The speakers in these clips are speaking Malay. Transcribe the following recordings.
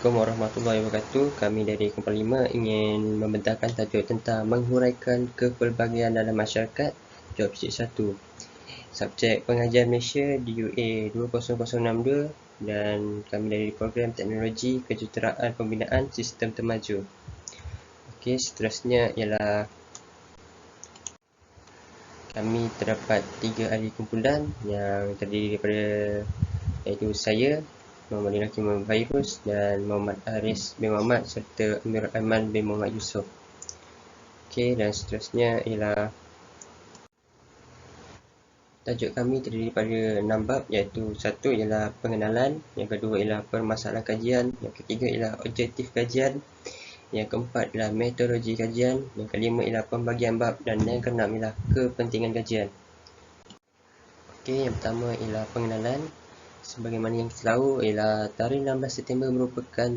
Assalamualaikum warahmatullahi wabarakatuh. Kami dari Kumpulan 5 ingin membentangkan tajuk tentang menghuraikan kepelbagaian dalam masyarakat. Jawab subjek 1. Subjek pengajian Malaysia DUA 20062 dan kami dari program teknologi kejuruteraan pembinaan sistem termaju. Okey, seterusnya ialah kami terdapat 3 ahli kumpulan yang terdiri daripada iaitu saya, Muhammad Hakim Virus dan Muhammad Haris bin Muhammad serta Amir Aiman bin Muhammad Yusof. Okey, dan seterusnya ialah tajuk kami terdiri daripada 6 bab, iaitu satu ialah pengenalan, yang kedua ialah permasalahan kajian, yang ketiga ialah objektif kajian, yang keempat ialah metodologi kajian, yang kelima ialah pembagian bab dan yang keenam ialah kepentingan kajian. Okey, yang pertama ialah pengenalan. Sebagaimana yang kita tahu ialah tarikh 16 September merupakan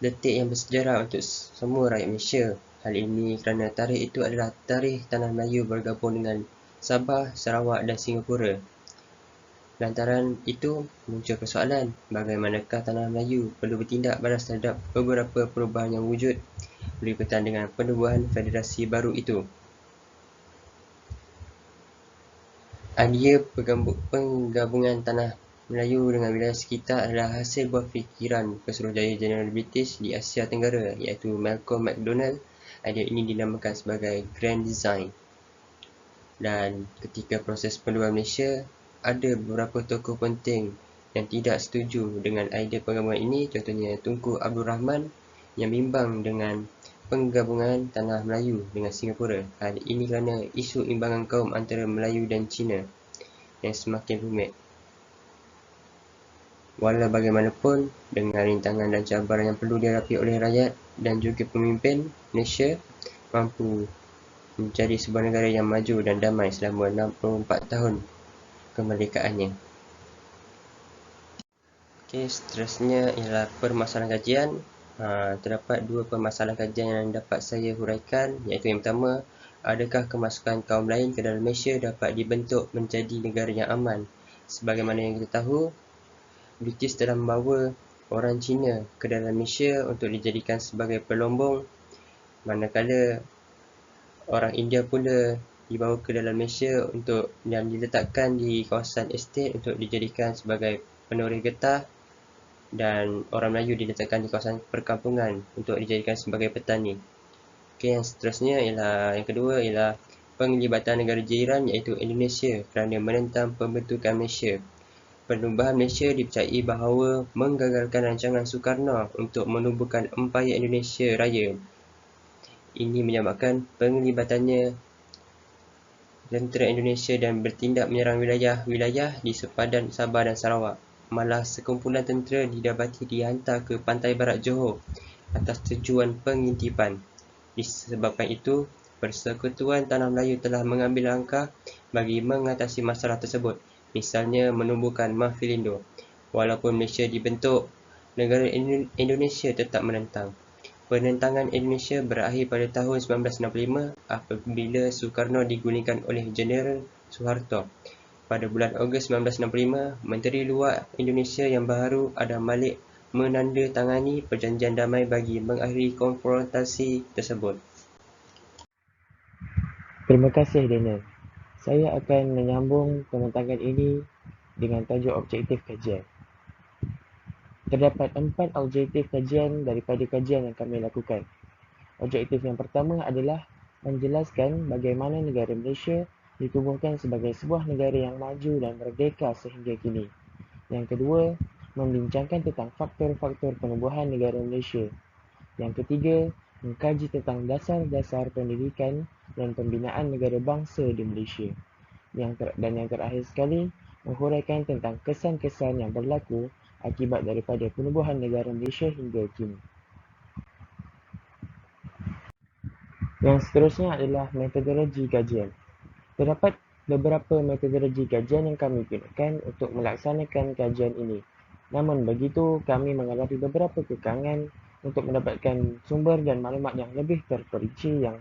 detik yang bersejarah untuk semua rakyat Malaysia. Hal ini kerana tarikh itu adalah tarikh Tanah Melayu bergabung dengan Sabah, Sarawak dan Singapura. Lantaran itu muncul persoalan, bagaimanakah Tanah Melayu perlu bertindak balas terhadap beberapa perubahan yang wujud berkaitan dengan penubuhan federasi baru itu. Idea penggabungan Tanah Melayu dengan wilayah sekitar adalah hasil buah fikiran Pesuruhjaya Jeneral British di Asia Tenggara iaitu Malcolm McDonald. Idea ini dinamakan sebagai Grand Design. Dan ketika proses penubuhan Malaysia, ada beberapa tokoh penting yang tidak setuju dengan idea penggabungan ini, contohnya Tunku Abdul Rahman yang bimbang dengan penggabungan Tanah Melayu dengan Singapura. Hal ini kerana isu imbangan kaum antara Melayu dan Cina yang semakin rumit. Walau bagaimanapun, dengan rintangan dan cabaran yang perlu dihadapi oleh rakyat dan juga pemimpin, Malaysia mampu menjadi sebuah negara yang maju dan damai selama 64 tahun kemerdekaannya. Okey, seterusnya ialah permasalahan kajian. Terdapat dua permasalahan kajian yang dapat saya huraikan, iaitu yang pertama, adakah kemasukan kaum lain ke dalam Malaysia dapat dibentuk menjadi negara yang aman? Sebagaimana yang kita tahu, British telah membawa orang Cina ke dalam Malaysia untuk dijadikan sebagai pelombong, manakala orang India pula dibawa ke dalam Malaysia untuk dan diletakkan di kawasan estate untuk dijadikan sebagai penoreh getah, dan orang Melayu diletakkan di kawasan perkampungan untuk dijadikan sebagai petani. Okey, yang seterusnya ialah yang kedua ialah penglibatan negara jiran iaitu Indonesia kerana menentang pembentukan Malaysia. Penubuhan Malaysia dipercayai bahawa menggagalkan rancangan Sukarno untuk menubuhkan Empayar Indonesia Raya. Ini menyebabkan penglibatannya tentera Indonesia dan bertindak menyerang wilayah-wilayah di sepadan Sabah dan Sarawak. Malah sekumpulan tentera didapati dihantar ke pantai barat Johor atas tujuan pengintipan. Disebabkan itu, Persekutuan Tanah Melayu telah mengambil langkah bagi mengatasi masalah tersebut, misalnya menubuhkan Mafilindo. Walaupun Malaysia dibentuk, negara Indonesia tetap menentang. Penentangan Indonesia berakhir pada tahun 1965 apabila Sukarno digulingkan oleh Jeneral Suharto. Pada bulan Ogos 1965, Menteri Luar Indonesia yang baharu Adam Malik menandatangani perjanjian damai bagi mengakhiri konfrontasi tersebut. Terima kasih Daniel. Saya akan menyambung pembincangan ini dengan tajuk objektif kajian. Terdapat 4 objektif kajian daripada kajian yang kami lakukan. Objektif yang pertama adalah menjelaskan bagaimana negara Malaysia ditubuhkan sebagai sebuah negara yang maju dan merdeka sehingga kini. Yang kedua, membincangkan tentang faktor-faktor penubuhan negara Malaysia. Yang ketiga, mengkaji tentang dasar-dasar pendidikan dan pembinaan negara bangsa di Malaysia. Dan yang terakhir sekali, menghuraikan tentang kesan-kesan yang berlaku akibat daripada penubuhan negara Malaysia hingga kini. Yang seterusnya adalah metodologi kajian. Terdapat beberapa metodologi kajian yang kami gunakan untuk melaksanakan kajian ini. Namun begitu, kami menghadapi beberapa kekangan untuk mendapatkan sumber dan maklumat yang lebih terperinci yang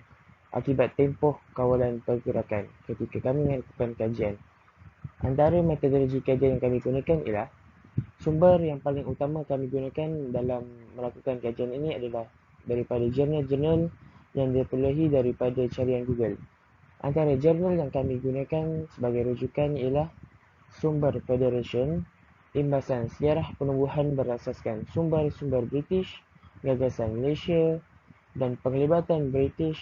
akibat tempoh kawalan pergerakan ketika kami melakukan kajian. Antara metodologi kajian yang kami gunakan ialah Sumber yang paling utama kami gunakan dalam melakukan kajian ini adalah daripada jurnal-jurnal yang diperolehi daripada carian Google. Antara jurnal yang kami gunakan sebagai rujukan ialah Sumber Federation, Imbasan Sejarah Penumbuhan berasaskan sumber-sumber British, Gagasan Malaysia dan Penglibatan British,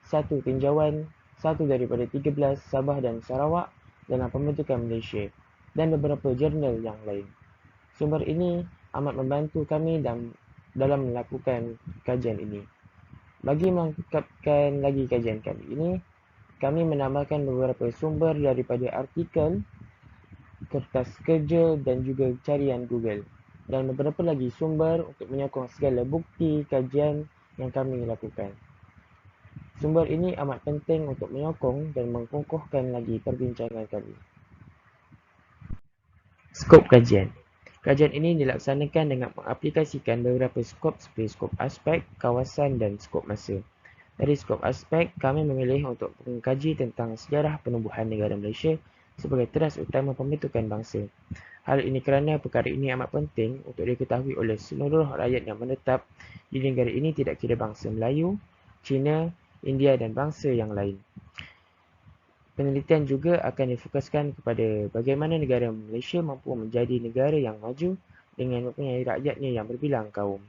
Satu Tinjauan, satu daripada 13 Sabah dan Sarawak dalam pembentukan Malaysia dan beberapa jurnal yang lain. Sumber ini amat membantu kami dalam melakukan kajian ini. Bagi melengkapkan lagi kajian kami ini, kami menambahkan beberapa sumber daripada artikel, kertas kerja dan juga carian Google dan beberapa lagi sumber untuk menyokong segala bukti kajian yang kami lakukan. Sumber ini amat penting untuk menyokong dan mengukuhkan lagi perbincangan kami. Skop kajian. Kajian ini dilaksanakan dengan mengaplikasikan beberapa skop seperti skop aspek, kawasan dan skop masa. Dari skop aspek, kami memilih untuk mengkaji tentang sejarah penumbuhan negara Malaysia sebagai teras utama pembentukan bangsa. Hal ini kerana perkara ini amat penting untuk diketahui oleh seluruh rakyat yang menetap di negara ini tidak kira bangsa Melayu, Cina, India dan bangsa yang lain. Penelitian juga akan difokuskan kepada bagaimana negara Malaysia mampu menjadi negara yang maju dengan mempunyai rakyatnya yang berbilang kaum.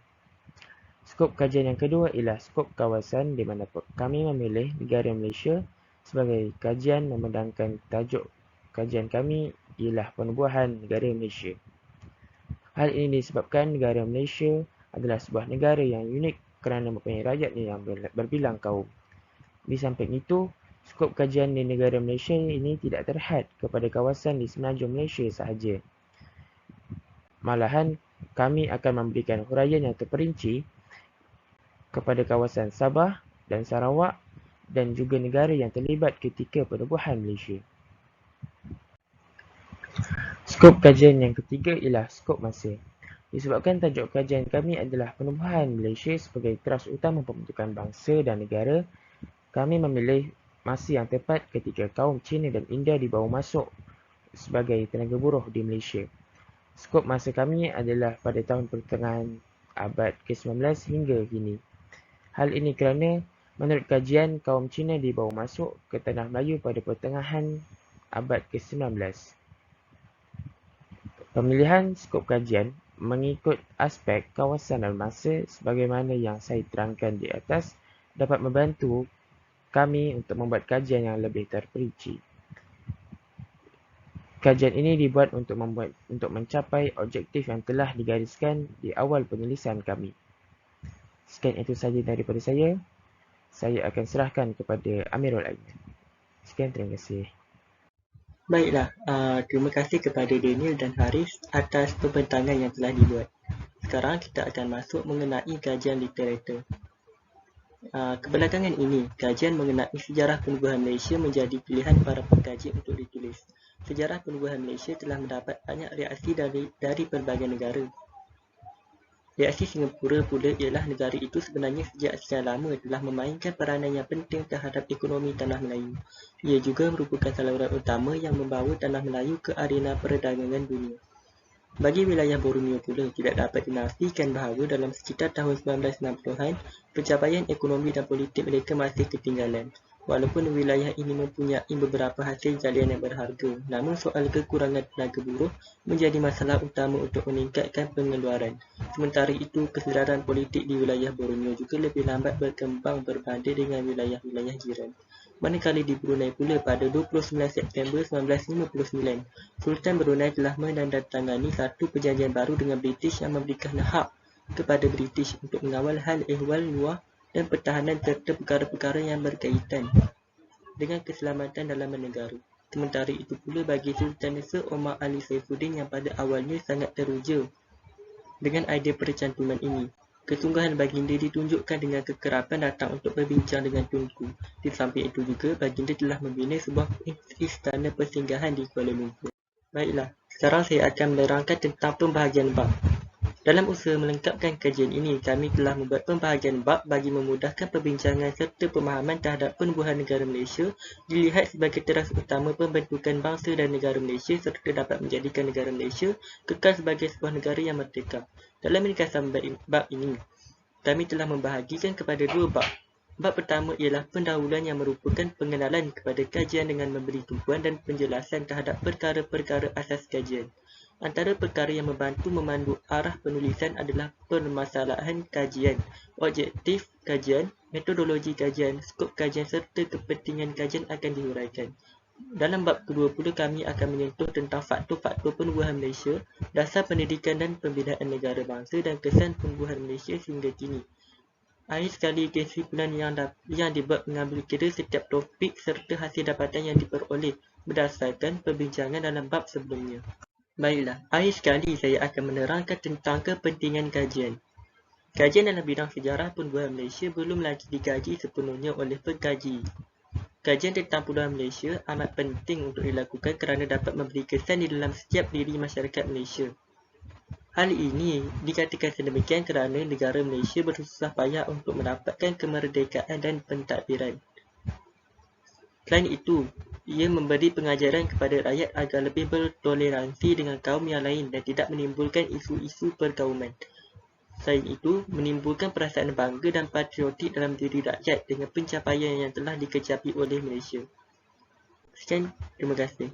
Skop kajian yang kedua ialah skop kawasan di mana kami memilih negara Malaysia sebagai kajian memandangkan tajuk kajian kami ialah penubuhan negara Malaysia. Hal ini disebabkan negara Malaysia adalah sebuah negara yang unik kerana mempunyai rakyatnya yang berbilang kaum. Di samping itu, skop kajian di negara Malaysia ini tidak terhad kepada kawasan di semenanjung Malaysia sahaja. Malahan, kami akan memberikan huraian yang terperinci kepada kawasan Sabah dan Sarawak dan juga negara yang terlibat ketika penubuhan Malaysia. Skop kajian yang ketiga ialah skop masa. Disebabkan tajuk kajian kami adalah penubuhan Malaysia sebagai teras utama pembentukan bangsa dan negara, kami memilih masa yang tepat ketika kaum Cina dan India dibawa masuk sebagai tenaga buruh di Malaysia. Skop masa kami adalah pada tahun pertengahan abad ke-19 hingga kini. Hal ini kerana menurut kajian, kaum Cina dibawa masuk ke Tanah Melayu pada pertengahan abad ke-19. Pemilihan skop kajian mengikut aspek kawasan dan masa sebagaimana yang saya terangkan di atas dapat membantu kami untuk membuat kajian yang lebih terperinci. Kajian ini dibuat untuk mencapai objektif yang telah digariskan di awal penulisan kami. Sekian itu sahaja daripada saya. Saya akan serahkan kepada Amirul Aiman. Sekian, terima kasih. Baiklah, terima kasih kepada Daniel dan Haris atas pembentangan yang telah dibuat. Sekarang kita akan masuk mengenai kajian literatur. Kebelakangan ini, kajian mengenai sejarah penubuhan Malaysia menjadi pilihan para pengkaji untuk ditulis. Sejarah penubuhan Malaysia telah mendapat banyak reaksi dari pelbagai negara. Reaksi Singapura pula ialah negara itu sebenarnya sejak sekian lama telah memainkan peranan yang penting terhadap ekonomi Tanah Melayu. Ia juga merupakan saluran utama yang membawa Tanah Melayu ke arena perdagangan dunia. Bagi wilayah Borneo pula, tidak dapat dinafikan bahawa dalam sekitar tahun 1960-an, pencapaian ekonomi dan politik mereka masih ketinggalan. Walaupun wilayah ini mempunyai beberapa hasil jalian yang berharga, namun soal kekurangan tenaga buruh menjadi masalah utama untuk meningkatkan pengeluaran. Sementara itu, kesedaran politik di wilayah Borneo juga lebih lambat berkembang berbanding dengan wilayah-wilayah jiran. Manakala di Brunei pula pada 29 September 1959, Sultan Brunei telah menandatangani satu perjanjian baru dengan British yang memberikan hak kepada British untuk mengawal hal ehwal luar dan pertahanan serta perkara-perkara yang berkaitan dengan keselamatan dalam negara. Sementara itu pula bagi Sultan Sir Omar Ali Saifuddin yang pada awalnya sangat teruja dengan idea percantuman ini, kesungguhan baginda ditunjukkan dengan kekerapan datang untuk berbincang dengan Tunku. Di samping itu juga, baginda telah membina sebuah istana persinggahan di Kuala Lumpur. Baiklah, sekarang saya akan menerangkan tentang pembahagian bab. Dalam usaha melengkapkan kajian ini, kami telah membuat pembahagian bab bagi memudahkan perbincangan serta pemahaman terhadap penubuhan negara Malaysia dilihat sebagai teras utama pembentukan bangsa dan negara Malaysia serta dapat menjadikan negara Malaysia kekal sebagai sebuah negara yang merdeka. Dalam ringkasan bab ini, kami telah membahagikan kepada dua bab. Bab pertama ialah pendahuluan yang merupakan pengenalan kepada kajian dengan memberi tumpuan dan penjelasan terhadap perkara-perkara asas kajian. Antara perkara yang membantu memandu arah penulisan adalah permasalahan kajian, objektif kajian, metodologi kajian, skop kajian serta kepentingan kajian akan dihuraikan. Dalam bab kedua pula kami akan menyentuh tentang faktor-faktor penubuhan Malaysia, dasar pendidikan dan pembinaan negara bangsa dan kesan penubuhan Malaysia sehingga kini. Akhir sekali, kesimpulan yang dibuat mengambil kira setiap topik serta hasil dapatan yang diperoleh berdasarkan perbincangan dalam bab sebelumnya. Baiklah, akhir sekali saya akan menerangkan tentang kepentingan kajian. Kajian dalam bidang sejarah penubuhan Malaysia belum lagi dikaji sepenuhnya oleh pengkaji. Kajian tentang penubuhan Malaysia amat penting untuk dilakukan kerana dapat memberi kesan di dalam setiap diri masyarakat Malaysia. Hal ini dikatakan sedemikian kerana negara Malaysia bersusah payah untuk mendapatkan kemerdekaan dan pentadbiran. Selain itu, ia memberi pengajaran kepada rakyat agar lebih bertoleransi dengan kaum yang lain dan tidak menimbulkan isu-isu perkauman. Selain itu, menimbulkan perasaan bangga dan patriotik dalam diri rakyat dengan pencapaian yang telah dikecapi oleh Malaysia. Sekian, terima kasih.